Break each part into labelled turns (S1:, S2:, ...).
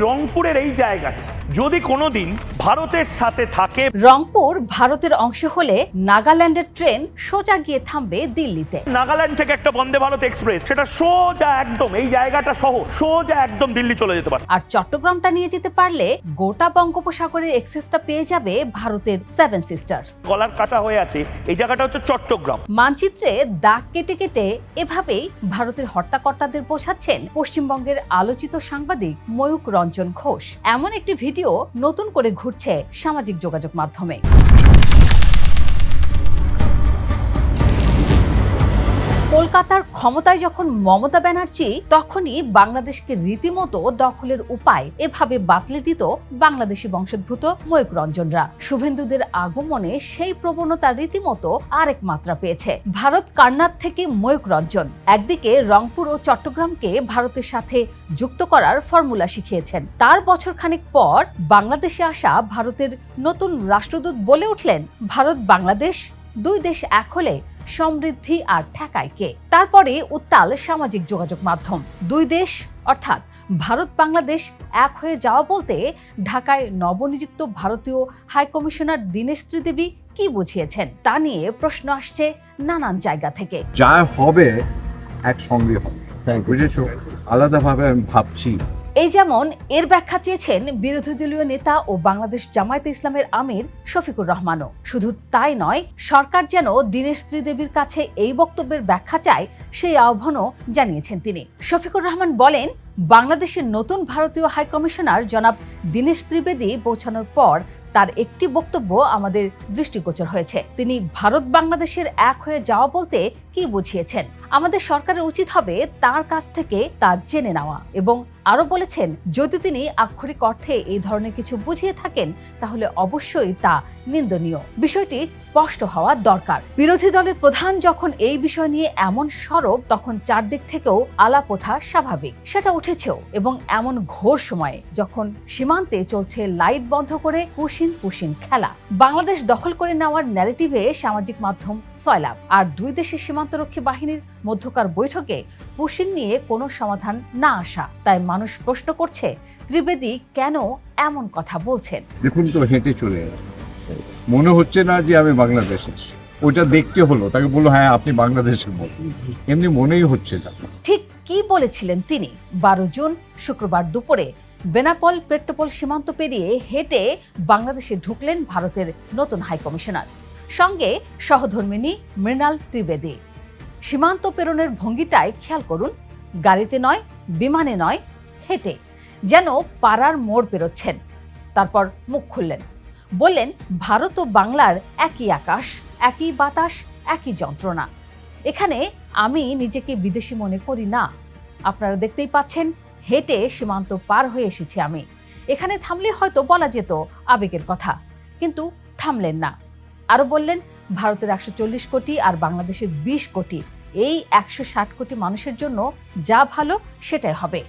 S1: রংপুরের এই জায়গাটা যদি কোনোদিন ভারতের সাথে থাকে,
S2: রংপুর ভারতের অংশ হলে নাগাল্যান্ডের ট্রেন সোজা গিয়ে থামবে দিল্লিতে।
S1: নাগাল্যান্ড থেকে একটা বন্দে ভারত এক্সপ্রেস সেটা সোজা একদম এই জায়গাটা সহ সোজা একদম দিল্লি চলে যেতে পারে।
S2: আর চট্টগ্রামটা নিয়ে যেতে পারলে গোটা বঙ্গোপসাগরের এক্সেসটা পেয়ে যাবে ভারতের সেভেন সিস্টার্স।
S1: গলার কাটা হয়ে আছে এই জায়গাটা হচ্ছে চট্টগ্রাম।
S2: মানচিত্রে দাগ কেটে কেটে এভাবেই ভারতের হর্তাকর্তাদের বোঝাচ্ছেন পশ্চিমবঙ্গের আলোচিত সাংবাদিক ময়ূক রঞ্জন ঘোষ। এমন একটি ভিডিও নতুন করে ঘুরছে সামাজিক যোগাযোগ মাধ্যমে। কলকাতার ক্ষমতায় যখন মমতা ব্যানার্জি, তখনই বাংলাদেশকে রীতিমতো দখলের উপায় এভাবে বাতলে দিত বাংলাদেশি বংশোদ্ভূত ময়ূক রঞ্জনরা। শুভেন্দুদের আগমনে সেই প্রবণতা রীতিমতো আরেক মাত্রা পেয়েছে। ভারত কার্নার থেকে ময়ূক রঞ্জন একদিকে রংপুর ও চট্টগ্রামকে ভারতের সাথে যুক্ত করার ফর্মুলা শিখিয়েছেন। তার বছরখানেক পর বাংলাদেশে আসা ভারতের নতুন রাষ্ট্রদূত বলে উঠলেন, ভারত বাংলাদেশ দুই দেশ এক হলে সমৃদ্ধি আর ঠেকায় কে। তারপরে উত্তাল সামাজিক যোগাযোগ মাধ্যম। দুই দেশ অর্থাৎ ভারত বাংলাদেশ এক হয়ে যাওয়া বলতে ঢাকায় নবনিযুক্ত ভারতীয় হাইকমিশনার দীনেশ ত্রিদেবী কি বুঝিয়েছেন তা নিয়ে প্রশ্ন আসছে নানান জায়গা থেকে।
S3: যা হবে একসঙ্গে হবে, বুঝেছো? আলাদাভাবে আমি ভাবছি।
S2: এই যেমন এর ব্যাখ্যা চেয়েছেন বিরোধী দলীয় নেতা ও বাংলাদেশ জামায়াতে ইসলামের আমির শফিকুর রহমানও। শুধু তাই নয়, সরকার যেন দীনেশ ত্রিদেবীর কাছে এই বক্তব্যের ব্যাখ্যা চায় সেই আহ্বানও জানিয়েছেন তিনি। শফিকুর রহমান বলেন, বাংলাদেশের নতুন ভারতীয় হাইকমিশনার জনাব দীনেশ ত্রিবেদী পৌঁছানোর পর তার একটি বক্তব্য আমাদের দৃষ্টিগোচর হয়েছে। তিনি ভারত বাংলাদেশের এক হয়ে যাওয়া বলতে কি বুঝিয়েছেন আমাদের সরকারের উচিত হবে তার কাছ থেকে তা জেনে নেওয়া। এবং আরো বলেছেন, যদি তিনি আক্ষরিক অর্থে এই ধরনের কিছু বুঝিয়ে থাকেন তাহলে অবশ্যই তা নিন্দনীয়। বিষয়টি স্পষ্ট হওয়া দরকার। বিরোধী দলের প্রধান যখন এই বিষয় নিয়ে এমন সরব, তখন চারদিক থেকেও আলাপ ওঠা স্বাভাবিক। সেটা উঠেছেও, এবং এমন ঘোর সময়ে যখন সীমান্তে চলছে লাইট বন্ধ করে পুশিন খেলা। বাংলাদেশ দখল করে নেওয়ার ন্যারেটিভে সামাজিক মাধ্যম সয়লাভ, আর দুই দেশের সীমান্তরক্ষী বাহিনীর মধ্যকার বৈঠকে পুশিন নিয়ে কোনো সমাধান না আসা। তাই মানুষ প্রশ্ন করছে, ত্রিবেদী কেন এমন কথা বলছেন?
S3: দেখুন তো, হেঁটে চলে এলাম, মনে হচ্ছে না যে আমি বাংলাদেশে। ওটা দেখতে হলো, তাকে বললো হ্যাঁ আপনি বাংলাদেশের মতো, এমনি মনেই হচ্ছে না।
S2: ঠিক কি বলেছিলেন তিনি? 12 জুন শুক্রবার দুপুরে বেনাপোল পেট্রোপোল সীমান্ত পেরিয়ে হেঁটে বাংলাদেশে ঢুকলেন ভারতের নতুন হাইকমিশনার, সঙ্গে সহধর্মিণী মৃণাল ত্রিবেদী। সীমান্ত পেরোনের ভঙ্গিটায় খেয়াল করুন, গাড়িতে নয়, বিমানে নয়, হেঁটে, যেন পাড়ার মোড় পেরোচ্ছেন। তারপর মুখ খুললেন, বললেন, ভারত ও বাংলার একই আকাশ, একই বাতাস, একই যন্ত্রণা। এখানে আমি নিজেকে বিদেশি মনে করি না। আপনারা দেখতেই পাচ্ছেন, হেঁটে সীমান্ত পার হয়ে এসেছি আমি। এখানে থামলে হয়তো বলা যেত আবেগের কথা, কিন্তু থামলেন না। আরো বললেন, ভারতের 140 কোটি আর বাংলাদেশের 20 কোটি, এই 160 কোটি মানুষের জন্য যা ভালো সেটাই হবে।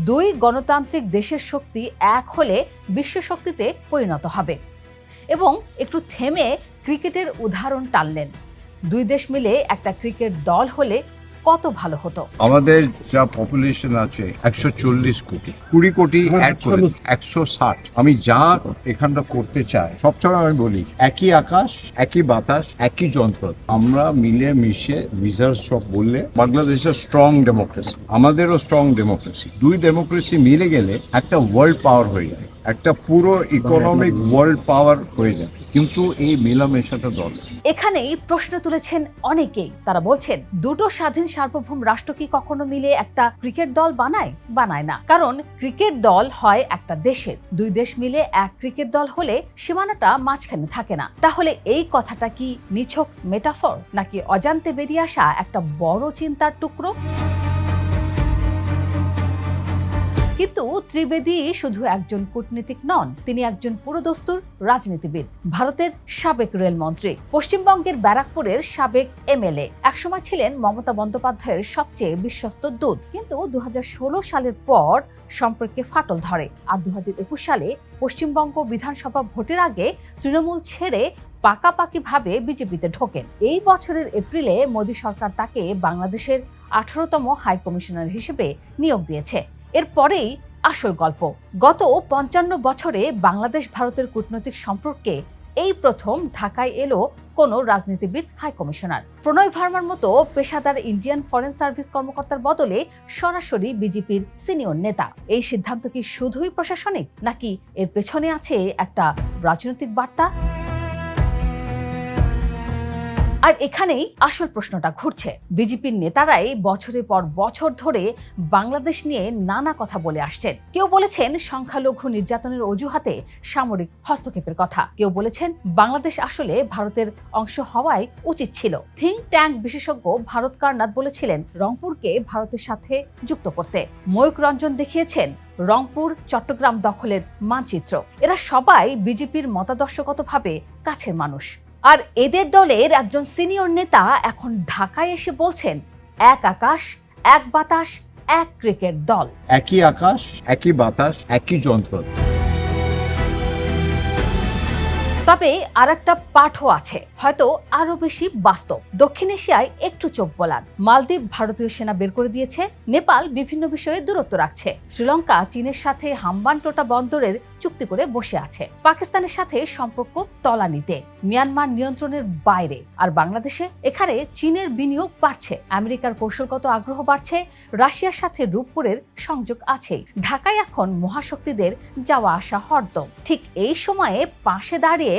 S2: দুই গণতান্ত্রিক দেশের শক্তি এক হলে বিশ্ব শক্তিতে পরিণত হবে। এবং একটু থেমে ক্রিকেটের উদাহরণ টানলেন। দুই দেশ মিলে একটা ক্রিকেট দল হলে কত ভালো হতো।
S3: আমাদের যা পপুলেশন আছে 140 কোটি, 20 কোটি অ্যাড করে 160। আমি যা এখানটা করতে চাই, সবসময় আমি বলি একই আকাশ, একই বাতাস, একই যন্ত্র। আমরা মিলে মিশে রিজার্ভ সব বললে বাংলাদেশের স্ট্রং ডেমোক্রেসি, আমাদেরও স্ট্রং ডেমোক্রেসি। দুই ডেমোক্রেসি মিলে গেলে একটা ওয়ার্ল্ড পাওয়ার হয়ে যায়, একটা পুরো ইকোনমিক ওয়ার্ল্ড পাওয়ার হয়ে যায়। কিন্তু এই মেলামেশাটা দরকার।
S2: এখানেই প্রশ্ন তুলেছেন অনেকেই। তারা বলছেন, দুটো স্বাধীন সার্বভৌম রাষ্ট্র কি কখনো মিলে একটা ক্রিকেট দল বানায় না। কারণ ক্রিকেট দল হয় একটা দেশের। দুই দেশ মিলে এক ক্রিকেট দল হলে সীমানাটা মাঝখানে থাকে না। তাহলে এই কথাটা কি নিছক মেটাফর, নাকি অজান্তে বেরিয়ে আসা একটা বড় চিন্তার টুকরো? কিন্তু ত্রিবেদী শুধু একজন কূটনীতিক নন, তিনি একজন পুরোদস্তুর রাজনীতিবিদ, ভারতের সাবেক রেলমন্ত্রী, পশ্চিমবঙ্গের ব্যারাকপুরের সাবেক এমএলএ, একসময় ছিলেন মমতা বন্দ্যোপাধ্যায়ের সবচেয়ে বিশ্বস্ত দূত। কিন্তু 2016 সালের পর সম্পর্কে ফাটল ধরে, আর 2021 সালে পশ্চিমবঙ্গ বিধানসভা ভোটের আগে তৃণমূল ছেড়ে পাকাপাকিভাবে বিজেপিতে ঢোকেন। এই বছরের এপ্রিলে মোদী সরকার তাকে বাংলাদেশের 18তম হাই কমিশনার হিসেবে নিয়োগ দিয়েছে। এরপরেই আসল গল্প। গত ৫৫ বছরে বাংলাদেশ ভারতের কূটনৈতিক সম্পর্কে এই প্রথম ঢাকায় এলো কোনো রাজনীতিবিদ হাই কমিশনার। প্রণয় ভার্মার মতো পেশাদার ইন্ডিয়ান ফরেন সার্ভিস কর্মকর্তার বদলে সরাসরি বিজেপির সিনিয়র নেতা। এই সিদ্ধান্ত কি শুধুই প্রশাসনিক, নাকি এর পেছনে আছে একটা রাজনৈতিক বার্তা? আর এখানেই আসল প্রশ্নটা ঘুরছে। বিজেপির নেতারাই বছরের পর বছর ধরে বাংলাদেশ নিয়ে নানা কথা বলে আসছেন। কেউ বলেছেন সংখ্যালঘু নির্যাতনের অজুহাতে সামরিক হস্তক্ষেপের কথা, কেউ বলেছেন বাংলাদেশ আসলে ভারতের অংশ হওয়াই উচিত ছিল। থিঙ্ক ট্যাঙ্ক বিশেষজ্ঞ ভারত কারনাথ বলেছিলেন রংপুরকে ভারতের সাথে যুক্ত করতে। ময়ূক রঞ্জন দেখিয়েছেন রংপুর চট্টগ্রাম দখলের মানচিত্র। এরা সবাই বিজেপির মতাদর্শগতভাবে কাছের মানুষ। আর এদের দলের একজন সিনিয়র নেতা এখন ঢাকায় এসে বলছেন এক আকাশ এক বাতাস এক ক্রিকেট দল।
S3: একই আকাশ, একই বাতাস, একই যন্ত্র।
S2: তবে আর একটা পাঠও আছে, হয়তো আরো বেশি বাস্তব। দক্ষিণ এশিয়ায় একটু চোখ বোলান। মালদ্বীপ ভারতীয় সেনা বের করে দিয়েছে, নেপাল বিভিন্ন বিষয়ে দূরত্ব রাখছে, শ্রীলঙ্কা চীনের সাথে হাম্বানটোটা বন্দরের চুক্তি করে বসে আছে, পাকিস্তানের সাথে সম্পর্ক তলানিতে, মিয়ানমার নিয়ন্ত্রণের বাইরে। আর বাংলাদেশে এখানে চীনের বিনিয়োগ বাড়ছে, আমেরিকার কৌশলগত আগ্রহ বাড়ছে, রাশিয়ার সাথে রূপপুরের সংযোগ আছে। ঢাকায় এখন মহাশক্তিদের যাওয়া আসা হরদম। ঠিক এই সময়ে পাশে দাঁড়িয়ে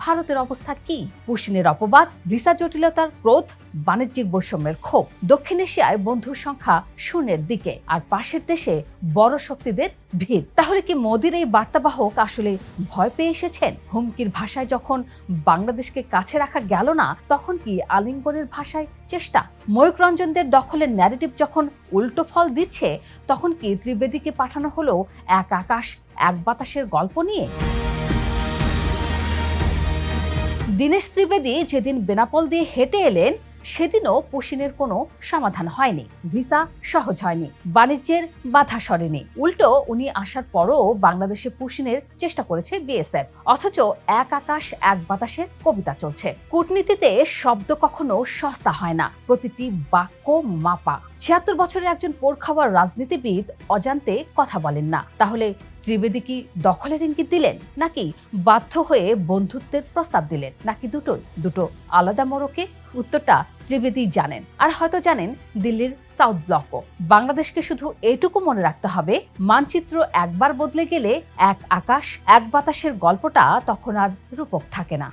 S2: ভারতের অবস্থা কি? পুশিনের অপবাদ, ভিসা জটিলতার ক্রোধ, বাণিজ্যিক বৈষম্যের ক্ষোভ। দক্ষিণ এশিয়ায় বন্ধুর সংখ্যা শূন্যের দিকে, আর পাশের দেশে বড় শক্তিদের ভিড়। তাহলে কি মোদির এই বার্তাবাহক আসলে ভয় পেয়ে এসেছেন? হুমকির ভাষায় যখন বাংলাদেশকে কাছে রাখা গেল না, তখন কি আলিঙ্গনের ভাষায় চেষ্টা? ময়ূক রঞ্জনদের দখলের ন্যারেটিভ যখন উল্টো ফল দিচ্ছে, তখন কি ত্রিবেদীকে পাঠানো হলো এক আকাশ এক বাতাসের গল্প নিয়ে? দীনেশ ত্রিবেদী যেদিন বেনাপোল দিয়ে হেঁটে এলেন, সেদিনও পুশিনের কোনো সমাধান হয়নি, ভিসা সহজ হয়নি, বাণিজ্যের বাধা সরেনি। উল্টো উনি আসার পরও বাংলাদেশে পুশিনের চেষ্টা করেছে বিএসএফ। অথচ এক আকাশ এক বাতাসের কবিতা চলছে। কূটনীতিতে শব্দ কখনো সস্তা হয় না, প্রতিটি বাক্য মাপা। ৭৬ বছরের একজন পোড় খাওয়ার রাজনীতিবিদ অজান্তে কথা বলেন না। তাহলে ত্রিবেদী কি দখলের ইঙ্গিত দিলেন, নাকি বাধ্য হয়ে বন্ধুত্বের প্রস্তাব দিলেন, নাকি দুটো আলাদা মোড়কে? উত্তরটা ত্রিবেদী জানেন, আর হয়তো জানেন দিল্লির সাউথ ব্লকও। বাংলাদেশকে শুধু এটুকু মনে রাখতে হবে, মানচিত্র একবার বদলে গেলে এক আকাশ এক বাতাসের গল্পটা তখন আর রূপক থাকে না।